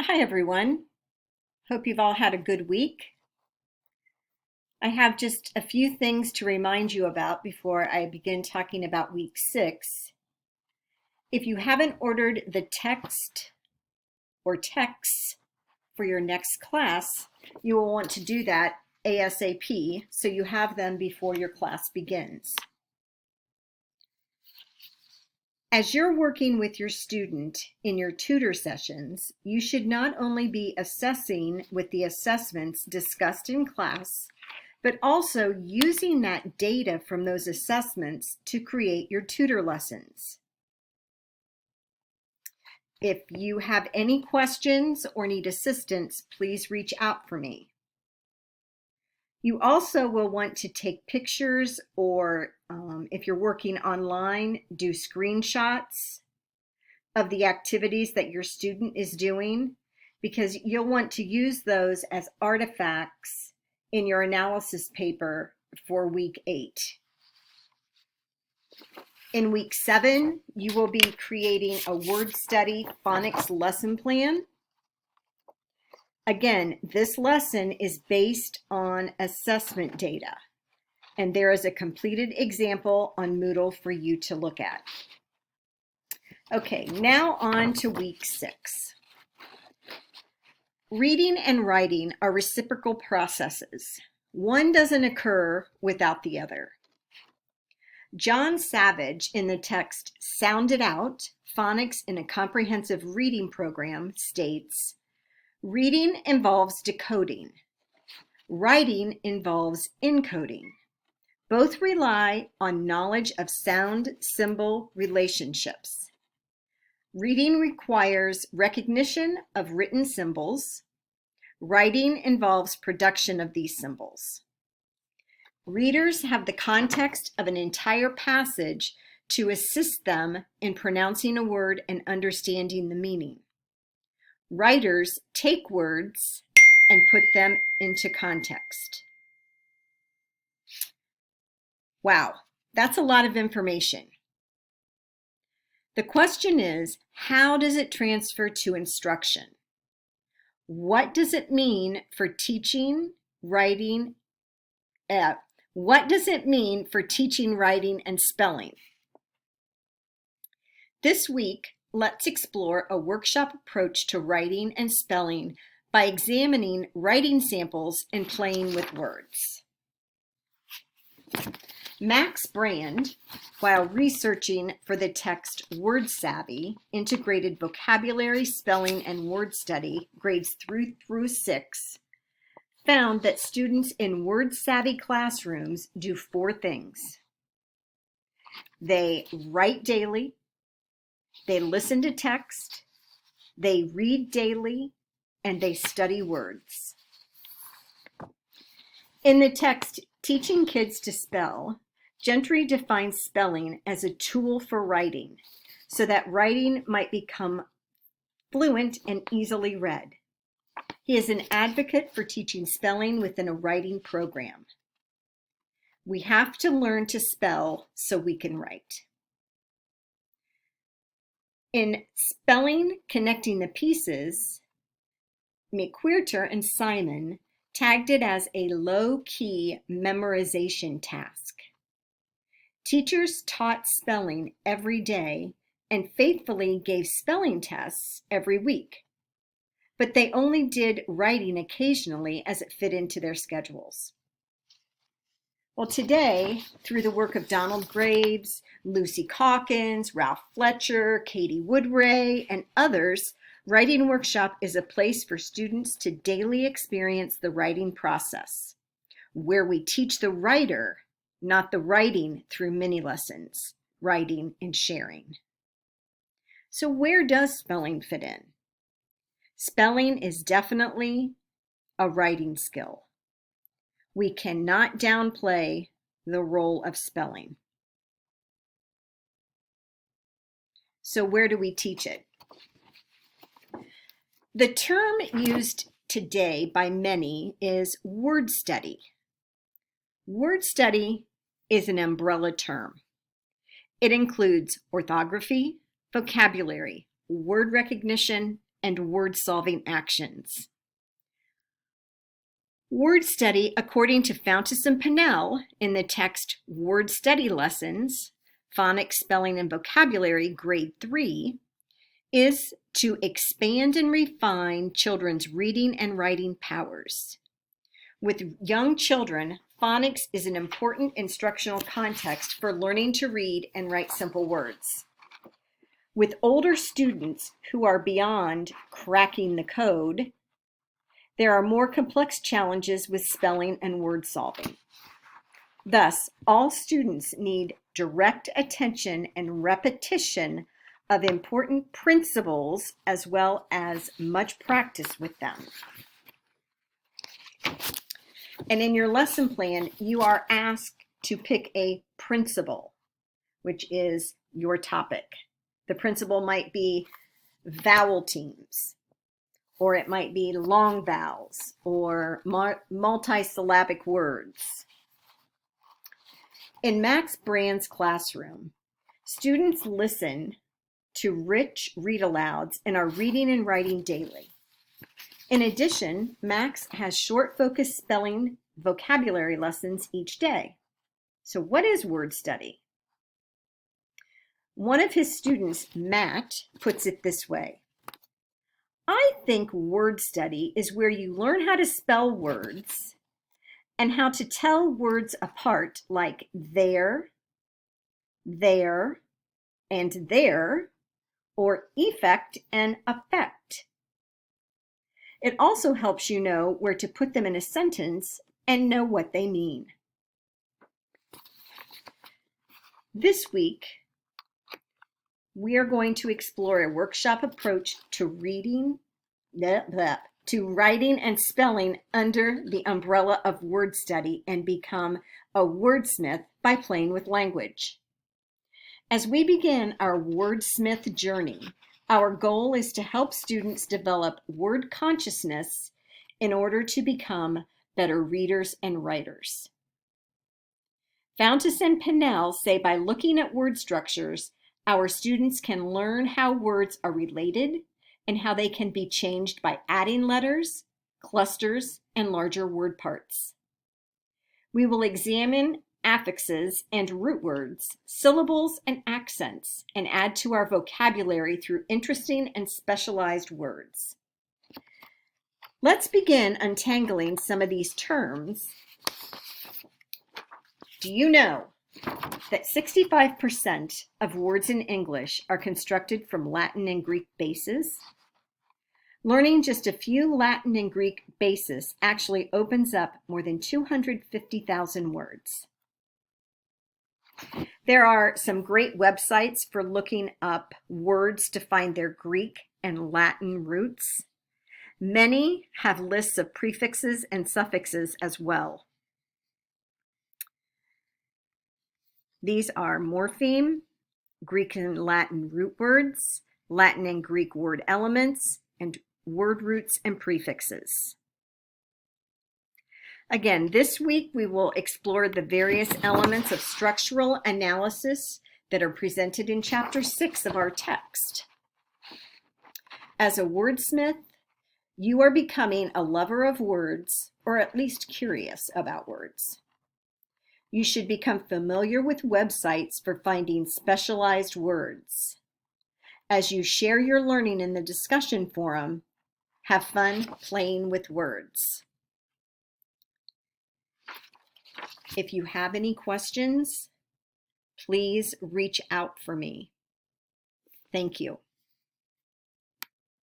Hi, everyone. Hope you've all had a good week. I have just a few things to remind you about before I begin talking about week 6. If you haven't ordered the text or texts for your next class, you will want to do that ASAP so you have them before your class begins. As you're working with your student in your tutor sessions, you should not only be assessing with the assessments discussed in class, but also using that data from those assessments to create your tutor lessons. If you have any questions or need assistance, please reach out for me. You also will want to take pictures or if you're working online, do screenshots of the activities that your student is doing, because you'll want to use those as artifacts in your analysis paper for week 8. In week 7, you will be creating a word study phonics lesson plan. Again, this lesson is based on assessment data, and there is a completed example on Moodle for you to look at. Okay, now on to week 6. Reading and writing are reciprocal processes. One doesn't occur without the other. John Savage in the text Sound It Out, Phonics in a Comprehensive Reading Program states, reading involves decoding. Writing involves encoding. Both rely on knowledge of sound-symbol relationships. Reading requires recognition of written symbols. Writing involves production of these symbols. Readers have the context of an entire passage to assist them in pronouncing a word and understanding the meaning. Writers take words and put them into context. Wow, that's a lot of information. The question is, how does it transfer to instruction? What does it mean for teaching, writing, writing, and spelling? This week, let's explore a workshop approach to writing and spelling by examining writing samples and playing with words. Max Brand, while researching for the text Word Savvy, Integrated Vocabulary, Spelling, and Word Study, grades 3 through 6, found that students in Word Savvy classrooms do 4 things. They write daily, they listen to text, they read daily, and they study words. In the text Teaching Kids to Spell, Gentry defines spelling as a tool for writing, so that writing might become fluent and easily read. He is an advocate for teaching spelling within a writing program. We have to learn to spell so we can write. In Spelling Connecting the Pieces, McQuirter and Simon tagged it as a low-key memorization task. Teachers taught spelling every day and faithfully gave spelling tests every week, but they only did writing occasionally as it fit into their schedules. Well, today, through the work of Donald Graves, Lucy Calkins, Ralph Fletcher, Katie Woodray, and others, Writing Workshop is a place for students to daily experience the writing process, where we teach the writer, not the writing, through mini lessons, writing and sharing. So where does spelling fit in? Spelling is definitely a writing skill. We cannot downplay the role of spelling. So where do we teach it? The term used today by many is word study. Word study is an umbrella term. It includes orthography, vocabulary, word recognition, and word-solving actions. Word study, according to Fountas and Pinnell in the text Word Study Lessons, Phonics, Spelling, and Vocabulary, Grade 3, is to expand and refine children's reading and writing powers. With young children, phonics is an important instructional context for learning to read and write simple words. With older students who are beyond cracking the code, there are more complex challenges with spelling and word solving. Thus, all students need direct attention and repetition of important principles as well as much practice with them. And in your lesson plan, you are asked to pick a principle, which is your topic. The principle might be vowel teams, or it might be long vowels, or multisyllabic words. In Max Brand's classroom, students listen to rich read-alouds and are reading and writing daily. In addition, Max has short focused spelling vocabulary lessons each day. So what is word study? One of his students, Matt, puts it this way: I think word study is where you learn how to spell words and how to tell words apart, like there, and there, or effect and effect. It also helps you know where to put them in a sentence and know what they mean. This week, we are going to explore a workshop approach to writing and spelling under the umbrella of word study and become a wordsmith by playing with language. As we begin our wordsmith journey, our goal is to help students develop word consciousness in order to become better readers and writers. Fountas and Pinnell say by looking at word structures, our students can learn how words are related and how they can be changed by adding letters, clusters, and larger word parts. We will examine affixes and root words, syllables and accents, and add to our vocabulary through interesting and specialized words. Let's begin untangling some of these terms. Do you know that 65% of words in English are constructed from Latin and Greek bases? Learning just a few Latin and Greek bases actually opens up more than 250,000 words. There are some great websites for looking up words to find their Greek and Latin roots. Many have lists of prefixes and suffixes as well. These are morpheme, Greek and Latin root words, Latin and Greek word elements, and word roots and prefixes. Again, this week we will explore the various elements of structural analysis that are presented in Chapter 6 of our text. As a wordsmith, you are becoming a lover of words, or at least curious about words. You should become familiar with websites for finding specialized words. As you share your learning in the discussion forum, have fun playing with words. If you have any questions, please reach out for me. Thank you.